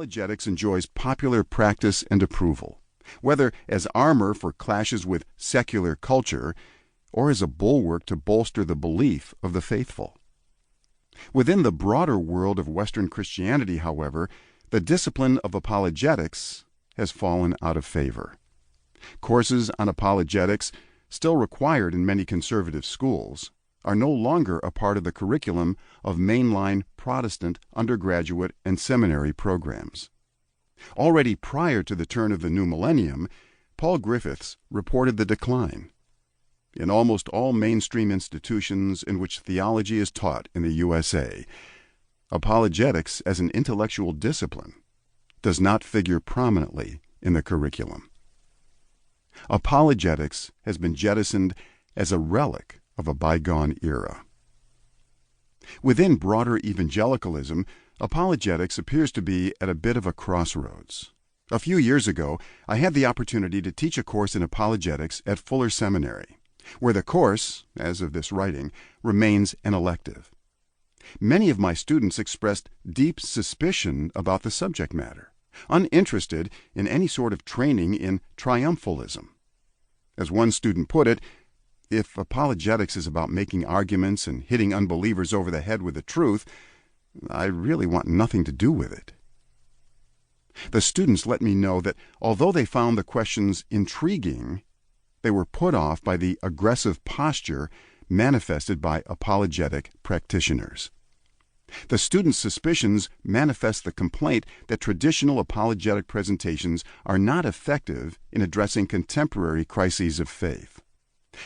apologetics enjoys popular practice and approval, whether as armor for clashes with secular culture or as a bulwark to bolster the belief of the faithful. Within the broader world of Western Christianity, however, the discipline of apologetics has fallen out of favor. Courses on apologetics, still required in many conservative schools, are no longer a part of the curriculum of mainline Protestant undergraduate and seminary programs. Already prior to the turn of the new millennium, Paul Griffiths reported the decline. In almost all mainstream institutions in which theology is taught in the USA, apologetics as an intellectual discipline does not figure prominently in the curriculum. Apologetics has been jettisoned as a relic of a bygone era. Within broader evangelicalism, apologetics appears to be at a bit of a crossroads. A few years ago, I had the opportunity to teach a course in apologetics at Fuller Seminary, where the course, as of this writing, remains an elective. Many of my students expressed deep suspicion about the subject matter, uninterested in any sort of training in triumphalism. As one student put it, if apologetics is about making arguments and hitting unbelievers over the head with the truth, I really want nothing to do with it. The students let me know that although they found the questions intriguing, they were put off by the aggressive posture manifested by apologetic practitioners. The students' suspicions manifest the complaint that traditional apologetic presentations are not effective in addressing contemporary crises of faith.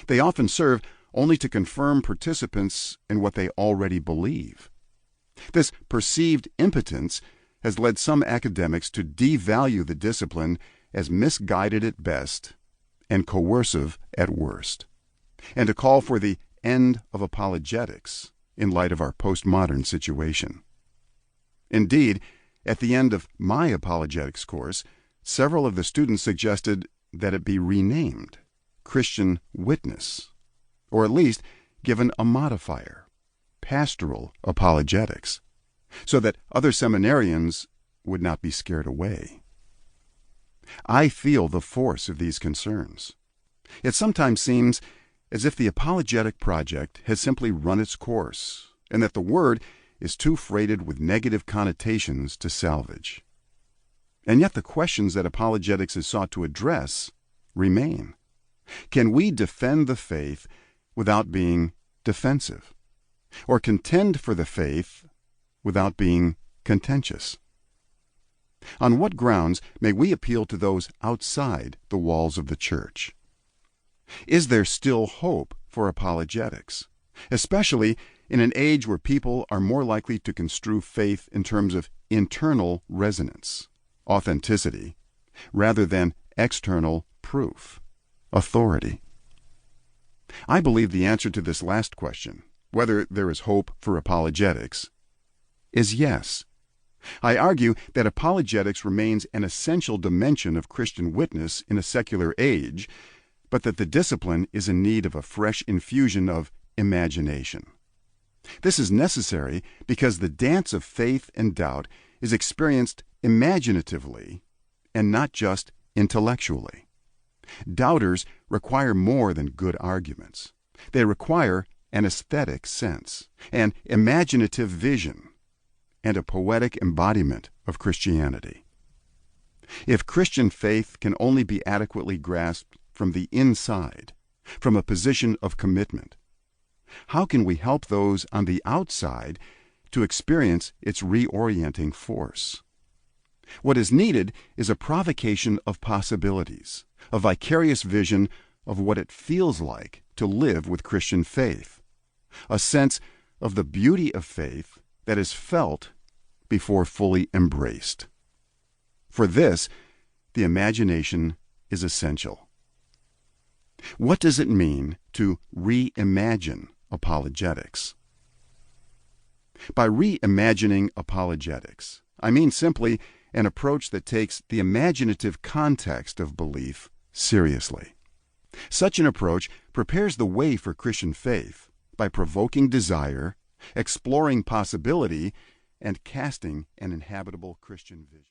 They often serve only to confirm participants in what they already believe. This perceived impotence has led some academics to devalue the discipline as misguided at best and coercive at worst, and to call for the end of apologetics in light of our postmodern situation. Indeed, at the end of my apologetics course, several of the students suggested that it be renamed Christian Witness, or at least given a modifier, Pastoral Apologetics, so that other seminarians would not be scared away. I feel the force of these concerns. It sometimes seems as if the apologetic project has simply run its course, and that the word is too freighted with negative connotations to salvage. And yet the questions that apologetics is sought to address remain. Can we defend the faith without being defensive? Or contend for the faith without being contentious? On what grounds may we appeal to those outside the walls of the church? Is there still hope for apologetics, especially in an age where people are more likely to construe faith in terms of internal resonance, authenticity, rather than external proof, authority? I believe the answer to this last question, whether there is hope for apologetics, is yes. I argue that apologetics remains an essential dimension of Christian witness in a secular age, but that the discipline is in need of a fresh infusion of imagination. This is necessary because the dance of faith and doubt is experienced imaginatively and not just intellectually. Doubters require more than good arguments. They require an aesthetic sense, an imaginative vision, and a poetic embodiment of Christianity. If Christian faith can only be adequately grasped from the inside, from a position of commitment, how can we help those on the outside to experience its reorienting force? What is needed is a provocation of possibilities, a vicarious vision of what it feels like to live with Christian faith, a sense of the beauty of faith that is felt before fully embraced. For this, the imagination is essential. What does it mean to reimagine apologetics? By reimagining apologetics, I mean simply an approach that takes the imaginative context of belief seriously. Such an approach prepares the way for Christian faith by provoking desire, exploring possibility, and casting an inhabitable Christian vision.